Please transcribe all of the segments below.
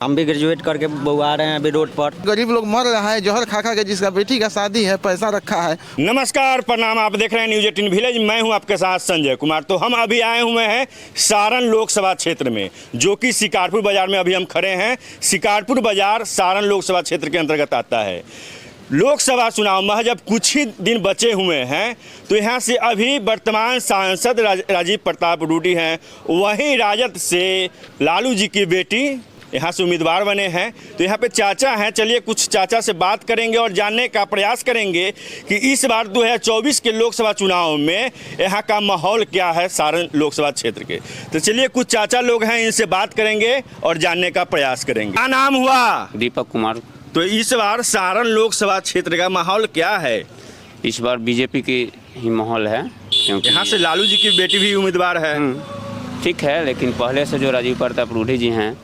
हम भी ग्रेजुएट करके बुआ रहे हैं अभी रोड पर। गरीब लोग मर रहा है, जहर खा खा के, जिसका बेटी का शादी है, पैसा रखा है। नमस्कार, प्रणाम। आप देख रहे हैं न्यूज 18 विलेज। मैं हूं आपके साथ संजय कुमार। तो हम अभी आए हुए हैं सारण लोकसभा क्षेत्र में, जो कि शिकारपुर बाजार में अभी हम खड़े हैं। शिकारपुर बाजार सारण लोकसभा क्षेत्र के अंतर्गत आता है। लोकसभा चुनाव महज अब कुछ ही दिन बचे हुए हैं, तो यहाँ से अभी वर्तमान सांसद राजीव प्रताप रूडी हैं, वहीं राजद से लालू जी की बेटी यहाँ से उम्मीदवार बने हैं। तो यहाँ पे चाचा हैं, चलिए कुछ चाचा से बात करेंगे और जानने का प्रयास करेंगे कि इस बार 2024 के लोकसभा चुनाव में यहाँ का माहौल क्या है सारण लोकसभा क्षेत्र के। तो चलिए कुछ चाचा लोग हैं, इनसे बात करेंगे और जानने का प्रयास करेंगे। क्या नाम हुआ? दीपक कुमार। तो इस बार सारण लोकसभा क्षेत्र का माहौल क्या है? इस बार बीजेपी की ही माहौल है, क्योंकि यहाँ से लालू जी की बेटी भी उम्मीदवार है। ठीक है, लेकिन पहले से जो राजीव प्रताप रूडी जी हैं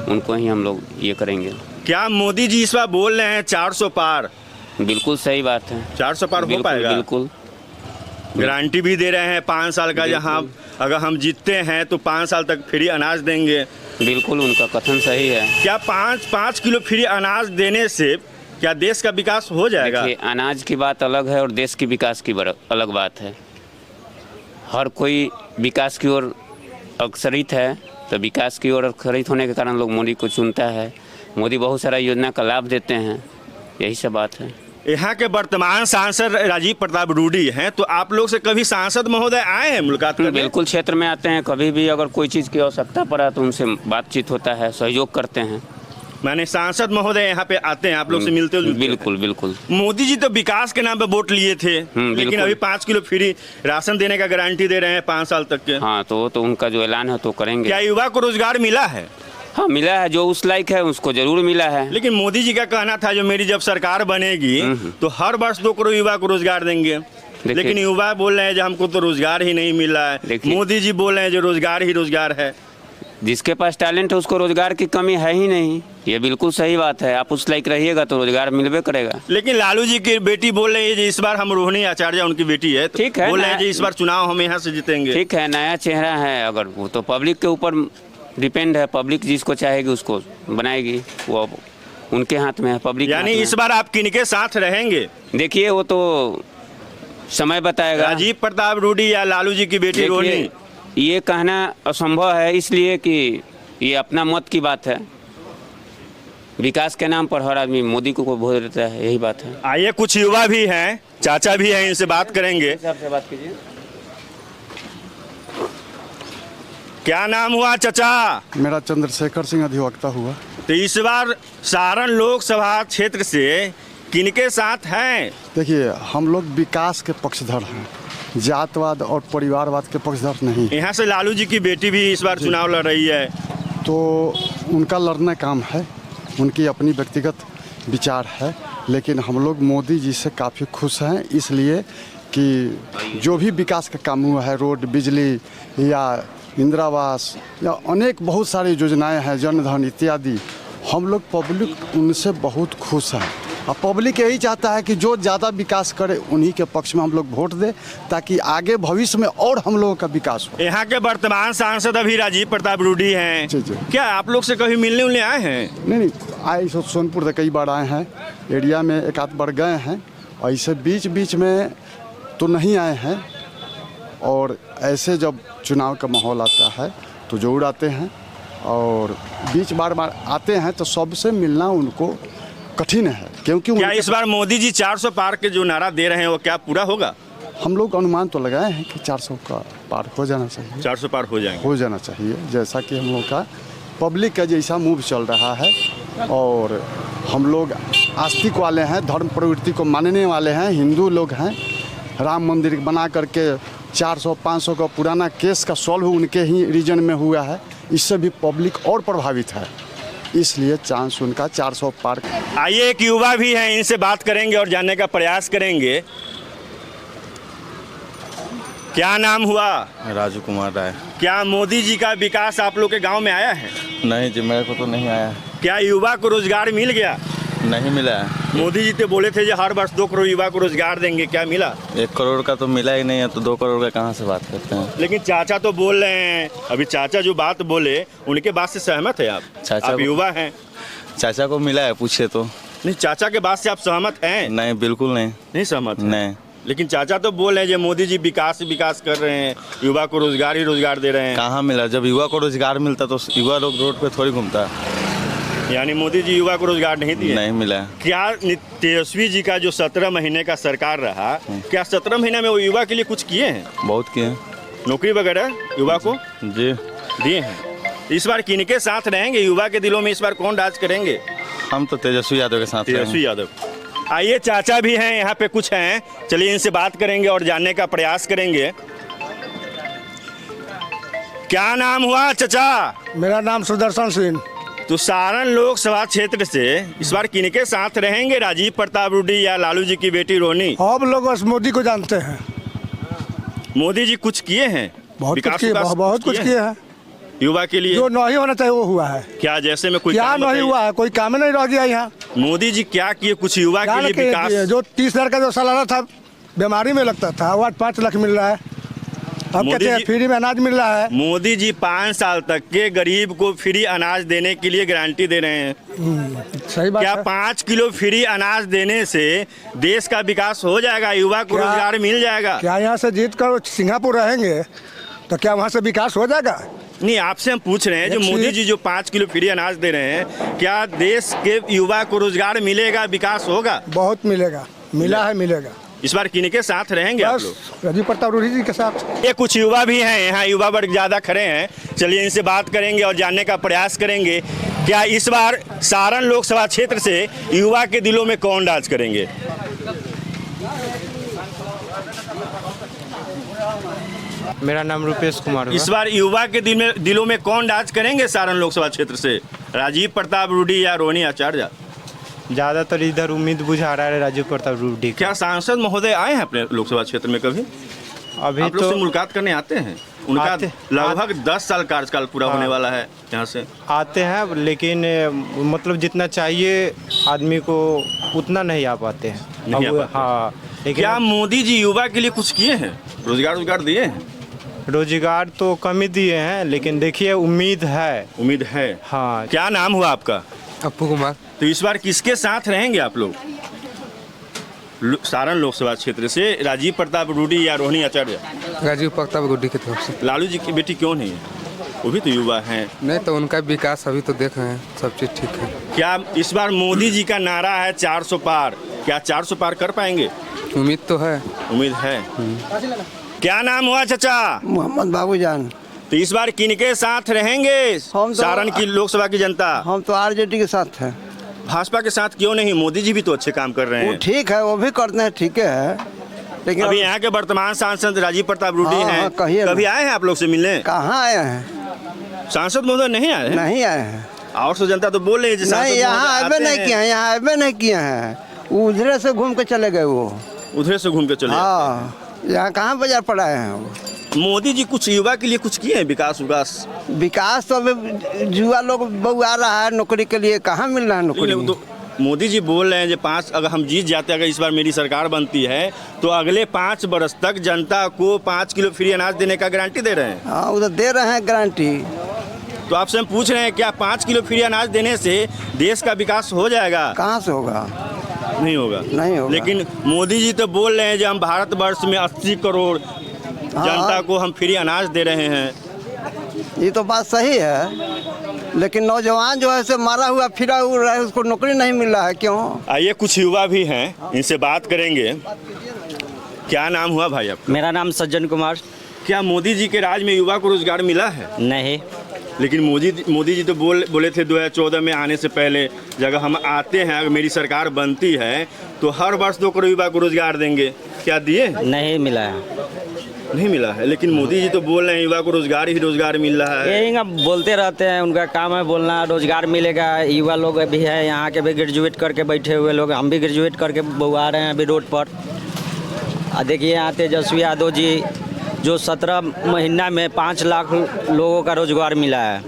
उनको ही हम लोग ये करेंगे। क्या मोदी जी इस बार बोल रहे हैं 400 पार? बिल्कुल सही बात है। 400 पार हो पाएगा? बिल्कुल। गारंटी भी दे रहे हैं 5 साल का, जहाँ अगर हम जीतते हैं तो 5 साल तक फ्री अनाज देंगे। बिल्कुल, उनका कथन सही है। क्या 5 किलो फ्री अनाज देने से क्या देश का विकास हो जाएगा? देखिए, अनाज की बात अलग है और देश की विकास की अलग बात है। हर कोई विकास की ओर अग्रसरित है, तो विकास की ओर अग्रसरित होने के कारण लोग मोदी को चुनता है। मोदी बहुत सारा योजना का लाभ देते हैं, यही सब बात है। यहाँ के वर्तमान सांसद राजीव प्रताप रूडी हैं, तो आप लोग से कभी सांसद महोदय आए हैं मुलाकात करने? बिल्कुल, क्षेत्र में आते हैं। कभी भी अगर कोई चीज़ की आवश्यकता पड़ा तो उनसे बातचीत होता है, सहयोग करते हैं। मैंने सांसद महोदय यहाँ पे आते हैं, आप लोग से मिलते हो? बिल्कुल बिल्कुल। मोदी जी तो विकास के नाम पे वोट लिए थे, लेकिन अभी 5 किलो फ्री राशन देने का गारंटी दे रहे हैं 5 साल तक के। हाँ, तो उनका जो ऐलान है तो करेंगे। क्या युवा को रोजगार मिला है? हाँ, मिला है। जो उस लायक है उसको जरूर मिला है। लेकिन मोदी जी का कहना था, जो मेरी जब सरकार बनेगी तो हर वर्ष 2 करोड़ युवा को रोजगार देंगे। लेकिन युवा बोल रहे हैं जो हमको तो रोजगार ही नहीं मिल रहा है। मोदी जी बोल रहे हैं जो रोजगार ही रोजगार है। जिसके पास टैलेंट है उसको रोजगार की कमी है ही नहीं। ये बिल्कुल सही बात है। आप उस लायक रहिएगा तो रोजगार मिलबे करेगा। लेकिन लालू जी की बेटी बोल रही है इस बार हम रोहिणी आचार्य उनकी बेटी है, तो ठीक है, बोल रहे हैं इस बार चुनाव हम यहाँ से जीतेंगे। ठीक है, नया चेहरा है। अगर वो तो पब्लिक के ऊपर डिपेंड है। पब्लिक जिसको चाहेगी उसको बनाएगी, वो उनके हाथ में है। पब्लिक यानी इस बार आप किनके साथ रहेंगे? देखिए, वो तो समय बताएगा। राजीव प्रताप रूडी या लालू जी की बेटी रोहिणी? ये कहना असंभव है, इसलिए कि ये अपना मत की बात है। विकास के नाम पर हर आदमी मोदी को वोट देता है, यही बात है। आइए, कुछ युवा भी हैं, चाचा भी हैं, इनसे बात करेंगे। बात कीजिए। क्या नाम हुआ चाचा? मेरा चंद्रशेखर सिंह अधिवक्ता हुआ। तो इस बार सारण लोकसभा क्षेत्र से किनके साथ हैं? देखिए, हम लोग विकास के पक्षधर हैं, जातवाद और परिवारवाद के पक्षधर नहीं। यहाँ से लालू जी की बेटी भी इस बार चुनाव लड़ रही है, तो उनका लड़ना काम है, उनकी अपनी व्यक्तिगत विचार है। लेकिन हम लोग मोदी जी से काफ़ी खुश हैं, इसलिए कि जो भी विकास का काम हुआ है, रोड, बिजली या इंदिरावास या अनेक बहुत सारी योजनाएं हैं, जनधन इत्यादि, हम लोग पब्लिक उनसे बहुत खुश हैं। और पब्लिक यही चाहता है कि जो ज़्यादा विकास करे उन्हीं के पक्ष में हम लोग वोट दें, ताकि आगे भविष्य में और हम लोगों का विकास हो। यहाँ के वर्तमान सांसद अभी राजीव प्रताप रूडी हैं। जी जी। क्या आप लोग से कभी मिलने उलने आए हैं? नहीं, आए सोनपुर से कई बार आए हैं, एरिया में एक आध बार गए हैं, और ऐसे बीच बीच में तो नहीं आए हैं। और ऐसे जब चुनाव का माहौल आता है तो जरूर आते हैं, और बीच बार आते हैं तो सबसे मिलना उनको कठिन है, क्योंकि क्या इस बार मोदी जी 400 पार के जो नारा दे रहे हैं वो क्या पूरा होगा? हम लोग अनुमान तो लगाए हैं कि 400 का पार हो जाना चाहिए। 400 पार हो जाना चाहिए, जैसा कि हम लोग का पब्लिक का जैसा मूव चल रहा है। और हम लोग आस्तिक वाले हैं, धर्म प्रवृत्ति को मानने वाले हैं, हिंदू लोग हैं। राम मंदिर बना करके 400-500 का पुराना केस का सॉल्व उनके ही रीजन में हुआ है, इससे भी पब्लिक और प्रभावित है, इसलिए चांस उनका 400 पार। आइए, एक युवा भी हैं, इनसे बात करेंगे और जानने का प्रयास करेंगे। क्या नाम हुआ? राजू कुमार राय। क्या मोदी जी का विकास आप लोग के गांव में आया है? नहीं जी, मेरे को तो नहीं आया। क्या युवा को रोजगार मिल गया? नहीं मिला है। मोदी जी तो बोले थे जो हर वर्ष 2 करोड़ युवा को रोजगार देंगे, क्या मिला? 1 करोड़ का तो मिला ही नहीं है, तो 2 करोड़ का कहाँ से बात करते हैं? लेकिन चाचा तो बोल रहे हैं, अभी चाचा जो बात बोले उनके बात से सहमत है आप? चाचा आप युवा हैं। चाचा को मिला है, पूछे तो। नहीं, चाचा के बात से आप सहमत हैं? नहीं, बिल्कुल नहीं। नहीं सहमत हैं? नहीं। लेकिन चाचा तो बोल रहे हैं कि मोदी जी विकास ही विकास कर रहे हैं, युवा को रोजगार ही रोजगार दे रहे हैं। कहाँ मिला? जब युवा को रोजगार मिलता तो युवा लोग रोड पे थोड़ी घूमता। यानी मोदी जी युवा को रोजगार नहीं दिए? नहीं मिला। क्या तेजस्वी जी का जो 17 महीने का सरकार रहा, क्या 17 महीने में वो युवा के लिए कुछ किए हैं? बहुत किए। नौकरी वगैरह युवा को जी दिए हैं। इस बार किनके साथ रहेंगे? युवा के दिलों में इस बार कौन राज करेंगे? हम तो तेजस्वी यादव के साथ रहेंगे। तेजस्वी यादव। आइए, चाचा भी हैं यहाँ पे, कुछ हैं, चलिए इनसे बात करेंगे और जानने का प्रयास करेंगे। क्या नाम हुआ चाचा? मेरा नाम सुदर्शन सिंह। तो सारण लोकसभा क्षेत्र से इस बार किनके साथ रहेंगे? राजीव प्रताप रूडी या लालू जी की बेटी रोनी? आप लोग बस मोदी को जानते हैं। मोदी जी कुछ किए हैं? बहुत विकास कुछ किए, विकास बहुत कुछ किए हैं। युवा के लिए जो नहीं होना चाहिए वो हुआ है। क्या जैसे में कोई क्या काम नहीं बताइए? हुआ है? कोई काम नहीं रह गया यहाँ। मोदी जी क्या किए कुछ युवा क्या के लिए किए? विकास? जो 30,000 का जो सालाना था, बीमारी में लगता था, वो आज 5 लाख मिल रहा है। अब मोदी कहते हैं जी- फ्री में अनाज मिल रहा है। मोदी जी 5 साल तक के गरीब को फ्री अनाज देने के लिए गारंटी दे रहे हैं। सही बात क्या है। 5 किलो फ्री अनाज देने से देश का विकास हो जाएगा? युवा को क्या- रोजगार मिल जाएगा? क्या यहाँ से जीत कर सिंगापुर रहेंगे तो क्या वहाँ से विकास हो जाएगा? नहीं, आपसे हम पूछ रहे हैं, जो एक मोदी चीज- जी जो 5 किलो फ्री अनाज दे रहे हैं, क्या देश के युवा को रोजगार मिलेगा, विकास होगा? बहुत मिलेगा, मिला है, मिलेगा। इस बार किनके साथ रहेंगे आप बस लोग? राजीव प्रताप रूडी जी के साथ। ये कुछ युवा भी हैं यहाँ, युवा वर्ग ज़्यादा खड़े हैं, चलिए इनसे बात करेंगे और जानने का प्रयास करेंगे। क्या इस बार सारण लोकसभा क्षेत्र से युवा के दिलों में कौन राज करेंगे? मेरा नाम रुपेश कुमार हुआ। इस बार युवा के दिलों में कौन राज करेंगे सारण लोकसभा क्षेत्र से? राजीव प्रताप रूडी या रोनी आचार्य? ज़्यादातर इधर उम्मीद बुझा रहा है राजीव प्रताप रूडी का। क्या सांसद महोदय आए हैं अपने लोकसभा क्षेत्र में कभी? अभी आप लोग तो से मुलाकात करने आते हैं? उनका आते- लगभग 10 साल कार्यकाल पूरा होने वाला है यहाँ से। आते हैं, लेकिन मतलब जितना चाहिए आदमी को उतना नहीं आ पाते हैं। नहीं आ अब पाते। हाँ, लेकिन क्या मोदी जी युवा के लिए कुछ किए हैं? रोजगार दिए हैं? रोजगार तो कम ही दिए हैं, लेकिन देखिए उम्मीद है। उम्मीद है। हाँ। क्या नाम हुआ आपका? अप्पू कुमार। तो इस बार किसके साथ रहेंगे आप लोग? सारण लोकसभा क्षेत्र से राजीव प्रताप रूडी या रोहिणी आचार्य? राजीव प्रताप रूडी की तरफ से। लालू जी की बेटी क्यों नहीं है? वो भी तो युवा हैं। नहीं तो उनका विकास अभी तो देख रहे हैं, सब चीज़ ठीक है। क्या इस बार मोदी जी का नारा है 400 पार, क्या 400 पार कर पाएंगे? उम्मीद तो है। उम्मीद है। क्या नाम हुआ चाचा? मोहम्मद बाबूजान। तो इस बार किनके साथ रहेंगे हम तो- सारण की लोकसभा की जनता? हम तो आरजेडी के साथ हैं। भाजपा के साथ क्यों नहीं? मोदी जी भी तो अच्छे काम कर रहे वो हैं। ठीक है, वो भी करते हैं, ठीक है, लेकिन अभी यहाँ के वर्तमान सांसद राजीव प्रताप रूडी हाँ, हैं। हाँ, कहिए ना। कभी आए हैं आप लोग से मिलने? कहाँ आए हैं? सांसद महोदय नहीं आए हैं? नहीं आए हैं। और तो जनता तो बोल रही है कि सांसद नहीं, यहाँ महोदय आवे आते नहीं हैं। किए हैं, यहाँ आवे नहीं किए हैं। उधर से घूम के चले गए वो। उधर से घूम के चले जाते हाँ, यहाँ कहाँ बाजार पड़ा है वो? हैं। मोदी जी कुछ युवा के लिए कुछ किए हैं? विकास विकास तो अभी युवा लोग बहुआ रहा है नौकरी के लिए, कहाँ मिल रहा है नौकरी? तो मोदी जी बोल रहे हैं कि 5 अगर हम जीत जाते हैं, अगर इस बार मेरी सरकार बनती है तो अगले 5 वर्ष तक जनता को 5 किलो फ्री अनाज देने का गारंटी दे रहे हैं। हाँ, उधर दे रहे हैं गारंटी। तो आपसे हम पूछ रहे हैं, क्या 5 किलो फ्री अनाज देने से देश का विकास हो जाएगा? कहाँ से होगा? नहीं होगा। नहीं होगा। लेकिन मोदी जी तो बोल रहे हैं कि हम भारतवर्ष में 80 करोड़ जनता को हम फ्री अनाज दे रहे हैं। ये तो बात सही है, लेकिन नौजवान जो है से मारा हुआ फिरा हुआ है, उसको नौकरी नहीं मिल रहा है, क्यों? आइए, कुछ युवा भी हैं, इनसे बात करेंगे। क्या नाम हुआ भाई आपका? मेरा नाम सज्जन कुमार। क्या मोदी जी के राज में युवा को रोजगार मिला है? नहीं। लेकिन मोदी जी तो बोले थे 2014 में आने से पहले, जब हम आते हैं, अगर मेरी सरकार बनती है तो हर वर्ष 2 करोड़ युवा को रोजगार देंगे। क्या दिए? नहीं मिला है। नहीं मिला है। लेकिन मोदी जी तो बोल रहे हैं युवा को रोजगार ही रोजगार मिल रहा है। यही अब बोलते रहते हैं, उनका काम है बोलना, रोजगार मिलेगा। युवा लोग भी है यहाँ के, भी ग्रेजुएट करके बैठे हुए लोग, हम भी ग्रेजुएट करके बहुआ रहे हैं अभी रोड पर। देखिए यहाँ तेजस्वी यादव जी जो 17 महीना में 5 लाख लोगों का रोजगार मिला है।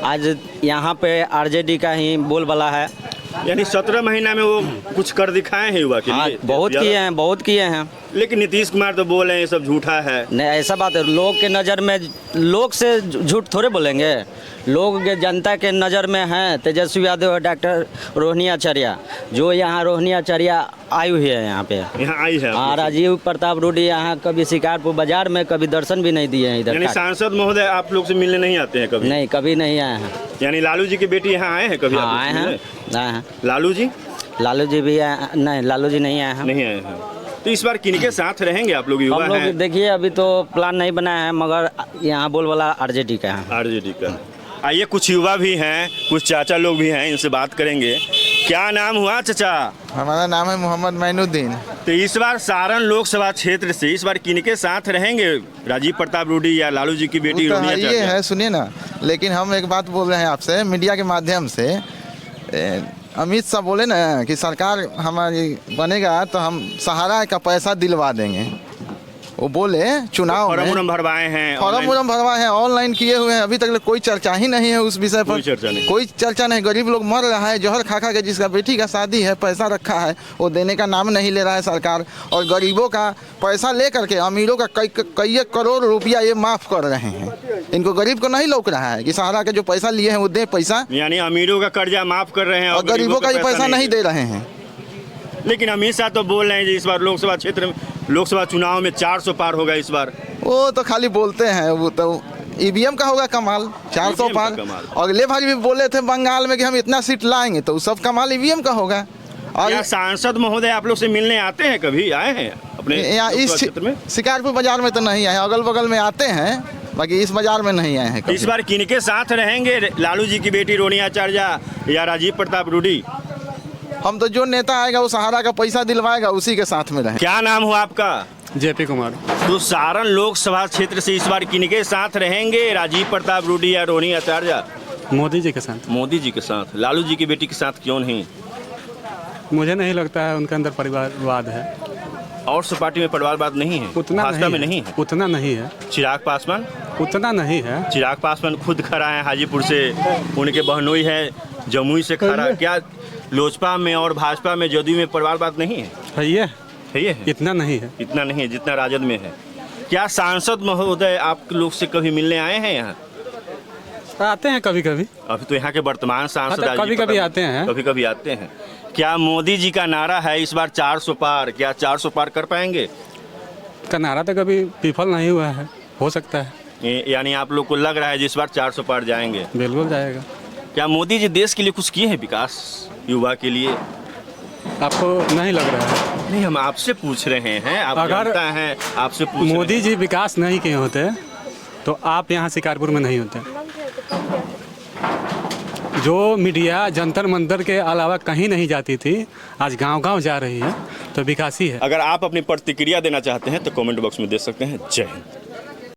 आज यहाँ पे आरजेडी का ही बोलबाला है। यानी 17 महीना में वो कुछ कर दिखाए हैं युवा के हाँ, लिए? बहुत किए हैं, बहुत किए हैं। लेकिन नीतीश कुमार तो बोल रहे हैं ये सब झूठा है। नहीं, ऐसा बात है, लोग के नज़र में लोग से झूठ थोड़े बोलेंगे। लोग के जनता के नज़र में हैं तेजस्वी यादव और डॉक्टर रोहिणी आचार्य, जो यहाँ रोहिणी आचार्य आई हुई है यहाँ पे। यहाँ आई है हाँ, राजीव प्रताप रूडी यहाँ कभी शिकारपुर बाजार में कभी दर्शन भी नहीं दिए हैं इधर। यानी सांसद महोदय आप लोग से मिलने नहीं आते हैं कभी? नहीं, कभी नहीं आए हैं। यानी लालू जी की बेटी यहाँ आए हैं कभी? हाँ, आए हैं। लालू जी? लालू जी भी नहीं, लालू जी नहीं आए हैं। नहीं आए हैं। तो इस बार किनके साथ रहेंगे आप लोग? युवा हम लोग हैं। देखिए अभी तो प्लान नहीं बना है, मगर यहाँ बोलबाला आरजेडी का है। आरजेडी का। आइए, कुछ युवा भी हैं, कुछ चाचा लोग भी हैं, इनसे बात करेंगे। क्या नाम हुआ चाचा? हमारा नाम है मोहम्मद मैनुद्दीन। तो इस बार सारण लोकसभा क्षेत्र से इस बार किनके साथ रहेंगे? राजीव प्रताप रूडी या लालू जी की बेटी रोहिणी ये आचार्य? है, सुनिए ना, लेकिन हम एक बात बोल रहे हैं आपसे मीडिया के माध्यम से। अमित शाह बोले ना कि सरकार हमारी बनेगा तो हम सहारा का पैसा दिलवा देंगे। वो बोले चुनाव में फॉर्म भरवाए हैं, फॉर्म भरवाए हैं, ऑनलाइन किए हुए हैं, अभी तक कोई चर्चा ही नहीं है उस विषय पर। कोई चर्चा नहीं। गरीब लोग मर रहा है, जहर खा खा के, जिसका बेटी का शादी है, पैसा रखा है, वो देने का नाम नहीं ले रहा है सरकार। और गरीबों का पैसा ले करके अमीरों का कई करोड़ रुपया ये माफ कर रहे हैं। इनको गरीब को नहीं लौक रहा है कि सहारा के जो पैसा लिए हैं वो दे पैसा, यानी अमीरों का कर्जा माफ कर रहे हैं और गरीबों का ये पैसा नहीं दे रहे हैं। लेकिन अमित शाह तो बोल रहे हैं जी इस बार लोकसभा क्षेत्र में, लोकसभा चुनाव में 400 पार होगा इस बार। वो तो खाली बोलते हैं, वो तो ईवीएम का होगा कमाल, 400 पार। और अगले बार भी बोले थे बंगाल में कि हम इतना सीट लाएंगे, तो सब कमाल ईवीएम का होगा। और क्या सांसद महोदय आप लोग से मिलने आते हैं? कभी आए हैं अपने यहाँ इस क्षेत्र में? शिकारपुर बाजार में तो नहीं आए, अगल बगल में आते हैं, बाकी इस बाजार में नहीं आए हैं कभी। इस बार किनके साथ रहेंगे? लालू जी की बेटी रोहिणी आचार्य या राजीव प्रताप रूडी? हम तो जो नेता आएगा वो सहारा का पैसा दिलवाएगा, उसी के साथ में रहें। क्या नाम हुआ आपका? जेपी कुमार। तो सारण लोकसभा क्षेत्र से इस बार किनके साथ रहेंगे? राजीव प्रताप रूडी या रोहिणी आचार्य? मोदी जी के साथ। मोदी जी के साथ। लालू जी की बेटी के साथ क्यों नहीं? मुझे नहीं लगता है उनके अंदर परिवारवाद है। और सब पार्टी में परिवारवाद नहीं है? उतना भाजपा में नहीं नहीं है। है? उतना नहीं है। चिराग पासवान? उतना नहीं है। चिराग पासवान खुद खड़ा है हाजीपुर से, उनके बहनोई है जमुई से खड़ा। क्या लोजपा में और भाजपा में, जदयू में परिवारवाद नहीं है? है ये है? इतना नहीं है। इतना नहीं है जितना राजद में है। क्या सांसद महोदय आप लोग से कभी मिलने आए हैं यहाँ? आते हैं कभी कभी। अभी तो यहाँ के वर्तमान सांसद हाँ, तो कभी कभी आते हैं। कभी कभी आते हैं। क्या मोदी जी का नारा है इस बार 400 पार, क्या 400 पार कर पाएंगे? का नारा तो कभी विफल नहीं हुआ है, हो सकता है। यानी आप लोग को लग रहा है इस बार 400 पार जाएंगे? बिल्कुल जाएगा। क्या मोदी जी देश के लिए कुछ किए हैं विकास, युवा के लिए? आपको नहीं लग रहा है? नहीं, हम आपसे पूछ रहे हैं, आप अगर जानता हैं, आपसे पूछ रहे मोदी जी विकास नहीं किए होते तो आप यहाँ शिकारपुर में नहीं होते। जो मीडिया जंतर मंतर के अलावा कहीं नहीं जाती थी, आज गांव-गांव जा रही है, तो विकास ही है। अगर आप अपनी प्रतिक्रिया देना चाहते हैं तो कमेंट बॉक्स में दे सकते हैं। जय हिंद।